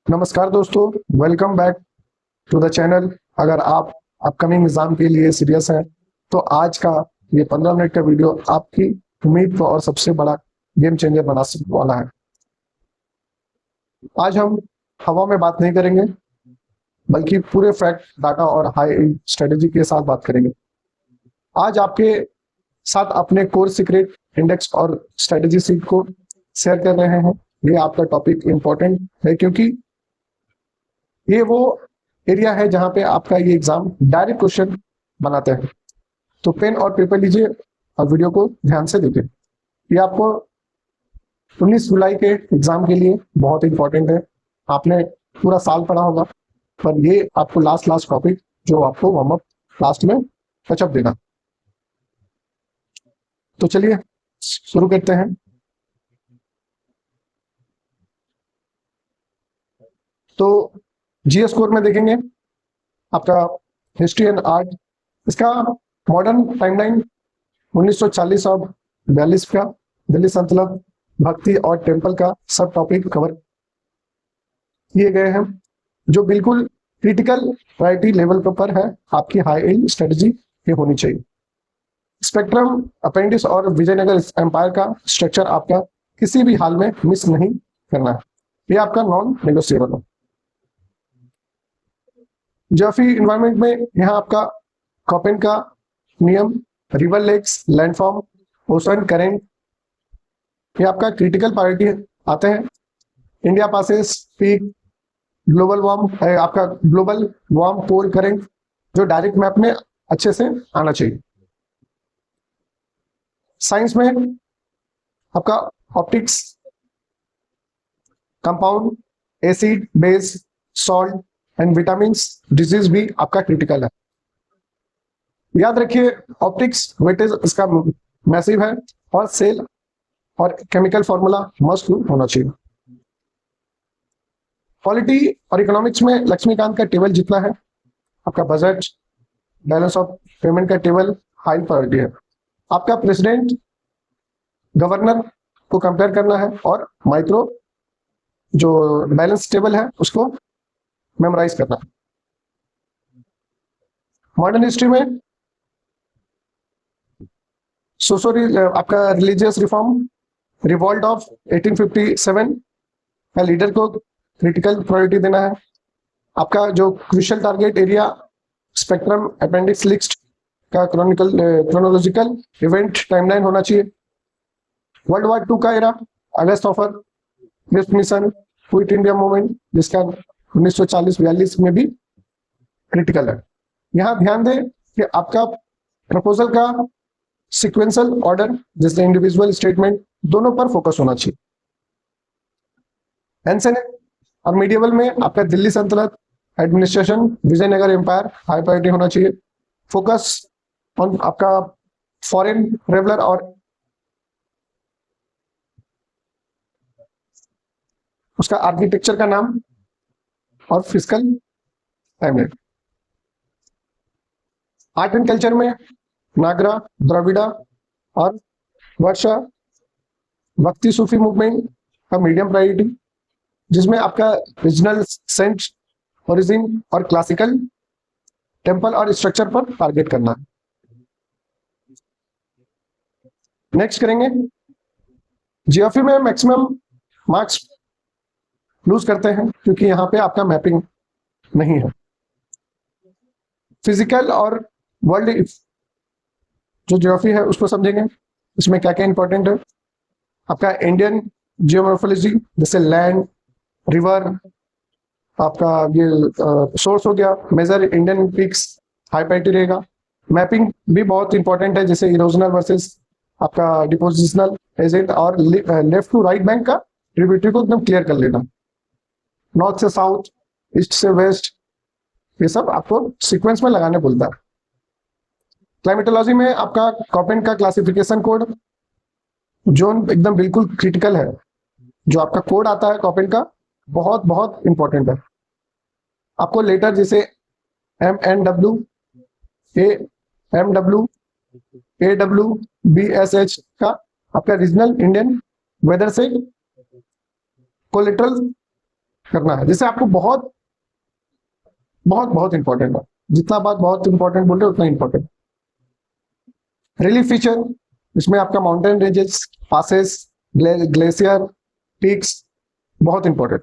नमस्कार दोस्तों, welcome back to the channel. अगर आप अपकमिंग एग्जाम के लिए सीरियस हैं तो आज का ये 15 मिनट का वीडियो आपकी उम्मीद को और सबसे बड़ा गेम चेंजर बना सकने वाला है। आज हम हवा में बात नहीं करेंगे बल्कि पूरे फैक्ट, डाटा और हाई स्ट्रेटेजी के साथ बात करेंगे। आज आपके साथ अपने कोर सीक्रेट इंडेक्स और स्ट्रेटेजी सीट को शेयर कर रहे हैं। ये आपका टॉपिक इंपॉर्टेंट है क्योंकि ये वो एरिया है जहां पे आपका ये एग्जाम डायरेक्ट क्वेश्चन बनाते हैं। तो पेन और पेपर लीजिए और वीडियो को ध्यान से देखिए। ये आपको 19 जुलाई के एग्जाम के लिए बहुत इंपॉर्टेंट है। आपने पूरा साल पढ़ा होगा पर ये आपको लास्ट टॉपिक जो आपको वार्म अप लास्ट में टचअप देना। तो चलिए शुरू करते हैं। तो जीएस स्कोर में देखेंगे आपका हिस्ट्री एंड आर्ट, इसका मॉडर्न टाइमलाइन 1940 और 42 का दिल्ली सल्तनत, भक्ति और टेम्पल का सब टॉपिक कवर किए गए हैं जो बिल्कुल क्रिटिकल प्रायोरिटी लेवल पर है। आपकी हाई स्ट्रेटजी ये होनी चाहिए। स्पेक्ट्रम, अपेंडिक्स और विजयनगर एम्पायर का स्ट्रक्चर आपका किसी भी हाल में मिस नहीं करना है। ये आपका नॉन नेगोशिएबल है। ज्योग्राफी इन्वायरमेंट में यहाँ आपका कॉपेन का नियम, river lakes, landform, ocean current, ये आपका क्रिटिकल प्रायोरिटी आते हैं। India passes peak, global warm है आपका ग्लोबल वार्म पोल करेंट जो डायरेक्ट मैप में अच्छे से आना चाहिए। साइंस में आपका optics, compound, acid, base, salt and vitamin, disease भी आपका क्रिटिकल है। याद रखिए ऑप्टिक्स वेटेज इसका मैसिव है और सेल और केमिकल फॉर्मूला मस्ट होना चाहिए। पॉलिटी और इकोनॉमिक्स में लक्ष्मीकांत का टेबल जितना है, आपका बजट, बैलेंस ऑफ पेमेंट का टेबल हाई प्रायोरिटी है। आपका प्रेसिडेंट, गवर्नर को कंपेयर करना है और माइक्रो जो बैलेंस टेबल है उसको मेमोराइज करना है। मॉडर्न हिस्ट्री में आपका रिलीजियस रिफॉर्म, रिवॉल्ट ऑफ 1857 का लीडर को क्रिटिकल प्रायोरिटी देना है। आपका जो crucial target area, spectrum, appendix list का क्रोनोलॉजिकल इवेंट टाइमलाइन होना चाहिए। वर्ल्ड वॉर 2 का एरा, अगस्त offer, list mission, quit India movement जिसका 1940-42 में भी क्रिटिकल है। यहाँ ध्यान दें कि आपका प्रपोजल का सिक्वेंशियल ऑर्डर जैसे इंडिविजुअल स्टेटमेंट दोनों पर फोकस होना चाहिए। एंसेंट और मीडिएवल में आपका दिल्ली सल्तनत, administration, Vijayanagara empire high priority होना चाहिए। फोकस ऑन आपका फॉरेन ट्रेवलर और उसका आर्किटेक्चर का नाम और physical timeline. Art and culture में नागरा, द्रविड़ा और वर्षा, भक्ति सूफी मूवमेंट का मीडियम प्रायोरिटी जिसमें आपका रीजनल सेंट, ओरिजिन और क्लासिकल टेम्पल और स्ट्रक्चर पर टारगेट करना है। नेक्स्ट करेंगे जियोग्राफी में मैक्सिमम मार्क्स लूज करते हैं क्योंकि यहाँ पे आपका मैपिंग नहीं है। फिजिकल और वर्ल्ड जो ज्योग्राफी है उसको समझेंगे। इसमें क्या क्या इंपॉर्टेंट है, आपका इंडियन जियोमॉर्फोलॉजी जैसे लैंड, रिवर, आपका ये सोर्स हो गया, major Indian peaks high priority रहेगा। मैपिंग भी बहुत इंपॉर्टेंट है जैसे इरोजनल वर्सेस आपका डिपोजिशनल एजेंट और लेफ्ट टू राइट बैंक का ट्रिब्यूटरी को एकदम क्लियर कर लेना। नॉर्थ से साउथ, ईस्ट से वेस्ट, ये सब आपको सीक्वेंस में लगाने बोलता है। क्लाइमेटोलॉजी में आपका कॉपेन का क्लासिफिकेशन कोड जोन एकदम बिल्कुल क्रिटिकल है। जो आपका कोड आता है कॉपेन का बहुत बहुत इंपॉर्टेंट है। आपको लेटर जैसे MNW, AMW, AW, BSH का आपका रीजनल इंडियन वेदर से कोलेट्रल करना है, जैसे आपको बहुत बहुत बहुत इंपॉर्टेंट है, जितना बात बहुत इंपॉर्टेंट बोल रहे हो उतना इंपॉर्टेंट। रिलीफ फीचर, इसमें आपका mountain ranges, passes, glacier, peaks, बहुत इंपॉर्टेंट।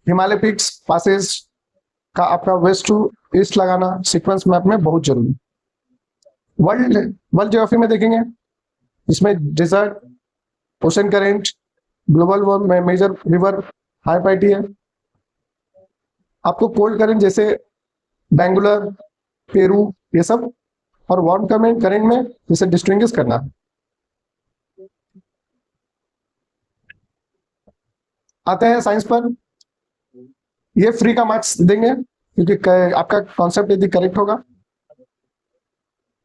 हिमालय पीक्स, पासेस का आपका वेस्ट टू ईस्ट लगाना सीक्वेंस मैप में बहुत जरूरी। वर्ल्ड वर्ल्ड ज्योग्राफी में देखेंगे, इसमें desert, ocean current, global warm, major river high priority है। आपको कोल्ड करेंट जैसे बेंगुलर, पेरू, ये सब, और वार्म करेंट में जैसे डिस्टिंग्विश करना। आते हैं साइंस पर, ये फ्री का मार्क्स देंगे क्योंकि आपका कॉन्सेप्ट यदि करेक्ट होगा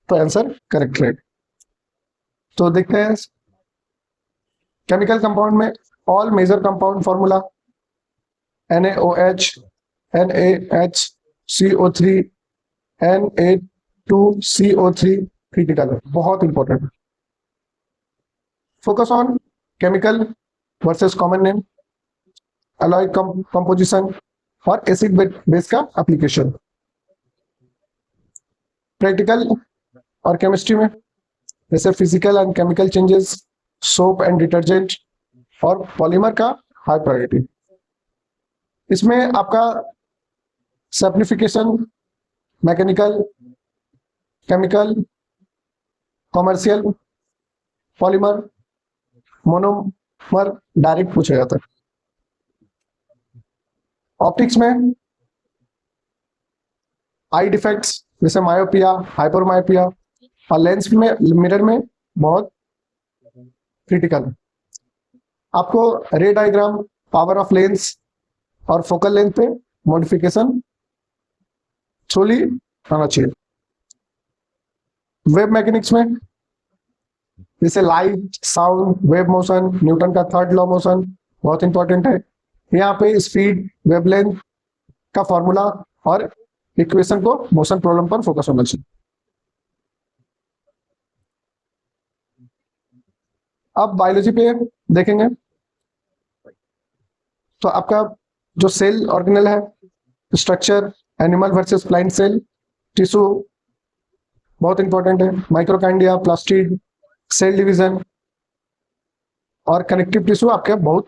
तो आंसर करेक्ट रहेगा। तो देखते हैं केमिकल कंपाउंड में all major compound formula NaOH, NaH, CO3, Na2CO3 critical है, बहुत important. Focus on chemical versus common name, alloy composition और एसिड बेस का एप्लीकेशन। प्रैक्टिकल और केमिस्ट्री में जैसे physical and chemical changes, soap and detergent और polymer का high priority. इसमें आपका saponification, mechanical, chemical, commercial, polymer, monomer direct पूछा जाता है। ऑप्टिक्स में आई डिफेक्ट्स जैसे मायोपिया, हाइपरमायोपिया, और लेंस में मिरर में बहुत क्रिटिकल है। आपको ray diagram, power of lens और फोकल लेंथ पे मॉडिफिकेशन थ्रोली आना चाहिए। वेब मैकेनिक्स में जैसे light, sound, wave motion, Newton का थर्ड लॉ मोशन बहुत इंपॉर्टेंट है। यहाँ पे स्पीड, वेवलेंथ का फॉर्मूला और इक्वेशन को मोशन प्रॉब्लम पर फोकस होना चाहिए। अब बायोलॉजी पे देखेंगे तो आपका जो सेल ऑर्गेनल है, structure, animal versus plant cell, tissue बहुत इंपॉर्टेंट है, माइक्रोकाइंडिया, प्लास्टिड, सेल डिवीजन और कनेक्टिव टिश्यू आपके बहुत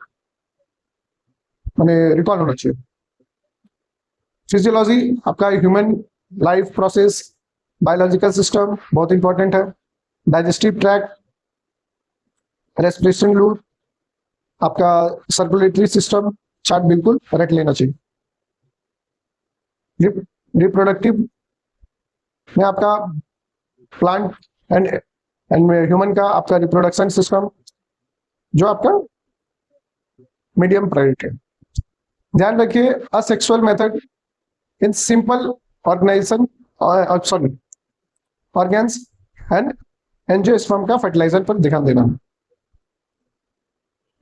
माने रिकॉल होना चाहिए। फिजियोलॉजी आपका human life process, biological system बहुत इंपॉर्टेंट है, डाइजेस्टिव ट्रैक्ट, रेस्पिरेशन लूप, आपका सर्कुलेटरी सिस्टम चार्ट बिल्कुल रख लेना चाहिए। रिप्रोडक्टिव में आपका प्लांट एंड ह्यूमन का आपका रिप्रोडक्शन सिस्टम जो आपका मीडियम प्रायोरिटी है। ध्यान रखिए asexual method in simple organisation sorry organs and angiosperm का फर्टिलाइजर पर ध्यान देना।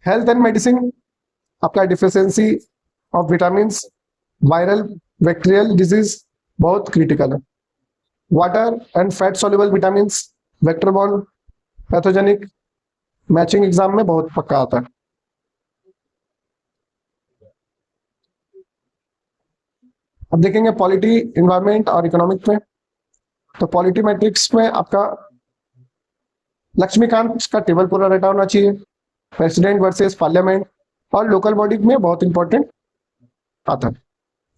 हेल्थ एंड मेडिसिन आपका deficiency of vitamin, viral bacterial disease बहुत क्रिटिकल है। Water and fat soluble vitamin, vector borne pathogenic, matching exam में बहुत पक्का आता है। अब देखेंगे पॉलिटी, इन्वायरमेंट और इकोनॉमिक में। तो पॉलिटी मैट्रिक्स में आपका लक्ष्मीकांत का टेबल पूरा रटा होना चाहिए, प्रेसिडेंट वर्सेस पार्लियामेंट और लोकल बॉडी में बहुत इंपॉर्टेंट आता है।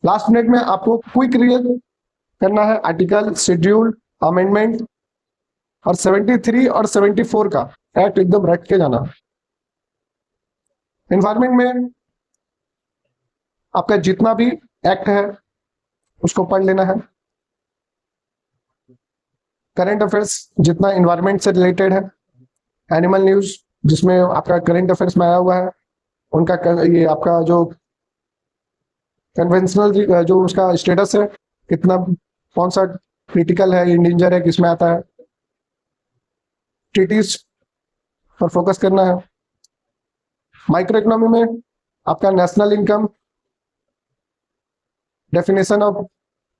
लास्ट मिनट में आपको क्विक रीड करना है आर्टिकल, शेड्यूल, अमेंडमेंट और 73 और 74 का एक्ट एकदम रट के जाना। एनवायरमेंट में आपका जितना भी एक्ट है उसको पढ़ लेना है। करंट अफेयर्स जितना एनवायरमेंट से रिलेटेड है, एनिमल न्यूज जिसमें आपका करंट अफेयर्स में आया हुआ है, उनका ये आपका जो कन्वेंशनल जो उसका स्टेटस है, कितना कौन सा क्रिटिकल है, इंडेंजर है, किसमें आता है, ट्रीटीज पर फोकस करना है। माइक्रो इकोनॉमी में आपका national income, definition of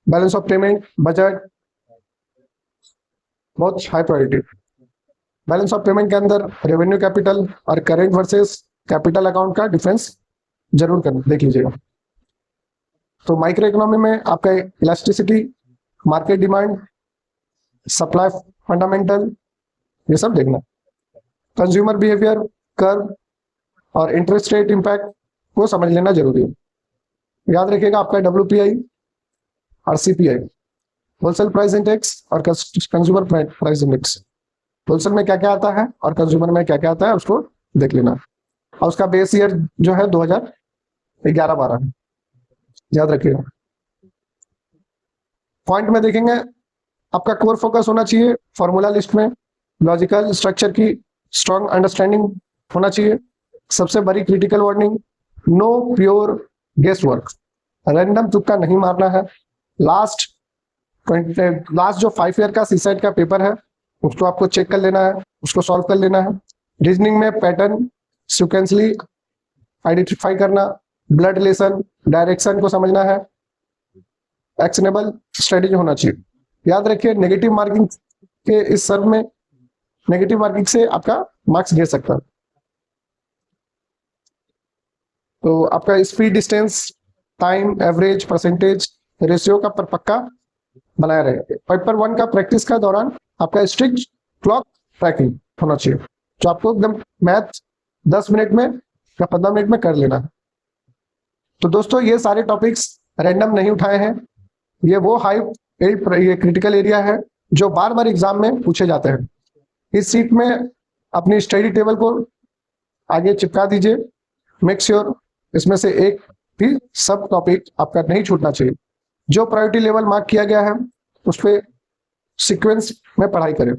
balance of payment, budget बहुत high priority. Balance of payment के अंदर रेवेन्यू कैपिटल और करेंट वर्सेस कैपिटल अकाउंट का डिफरेंस जरूर कर देख लीजिएगा। तो माइक्रो इकोनॉमी में आपका elasticity, market demand, supply fundamental, ये सब देखना। कंज्यूमर बिहेवियर कर्व और इंटरेस्ट रेट इंपैक्ट को समझ लेना जरूरी है। याद रखिएगा आपका WPI और CPI, होलसेल प्राइस इंडेक्स और कंज्यूमर प्राइस इंडेक्स। होलसेल में क्या क्या आता है और कंज्यूमर में क्या क्या आता है उसको देख लेना। और उसका बेस ईयर जो है 2011-12 है, याद रखिएगा। पॉइंट में देखेंगे आपका कोर फोकस होना चाहिए फॉर्मूला लिस्ट में, लॉजिकल स्ट्रक्चर की स्ट्रॉन्ग अंडरस्टैंडिंग होना चाहिए। सबसे बड़ी critical warning, no pure guess work, random तुक्का नहीं मारना है। लास्ट जो 5 ईयर का सीसेट का पेपर है उसको आपको चेक कर लेना है, उसको सॉल्व कर लेना है। रीजनिंग में पैटर्न सिक्वेंसली आइडेंटिफाई करना, ब्लड रिलेशन, डायरेक्शन को समझना है, एक्शनेबल स्ट्रेटेजी होना चाहिए। याद रखिए नेगेटिव मार्किंग के इस सर्व में नेगेटिव मार्किंग से आपका मार्क्स गिर सकता है। तो आपका speed, distance, time, average, percentage, ratio का पर पक्का बनाया रहेगा। पेपर 1 का प्रैक्टिस का दौरान आपका स्ट्रिक्ट क्लॉक ट्रैकिंग होना चाहिए, जो आपको एकदम मैथ 10 मिनट में या 15 मिनट में कर लेना है। तो दोस्तों ये सारे टॉपिक्स रैंडम नहीं उठाए हैं, ये वो ये क्रिटिकल एरिया है जो बार बार एग्जाम में पूछे जाते हैं। इस सीट में अपनी स्टडी टेबल को आगे चिपका दीजिए। मेक श्योर इसमें से एक भी सब टॉपिक आपका नहीं छूटना चाहिए। जो प्रायोरिटी लेवल मार्क किया गया है उस पर सीक्वेंस में पढ़ाई करें।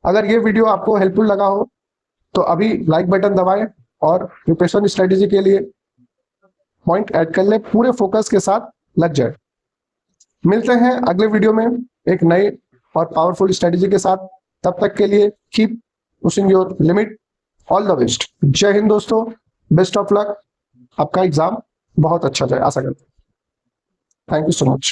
अगर ये वीडियो आपको हेल्पफुल लगा हो तो अभी लाइक बटन दबाएं और प्रिपरेशन स्ट्रेटेजी के लिए पॉइंट ऐड कर ले, पूरे फोकस के साथ लग जाए। मिलते हैं अगले वीडियो में एक नए और पावरफुल स्ट्रेटेजी के साथ। तब तक के लिए keep pushing your limit. All the best. जय हिंद दोस्तों, बेस्ट ऑफ लक। आपका एग्जाम बहुत अच्छा जाए आशा करते हैं। Thank you so much.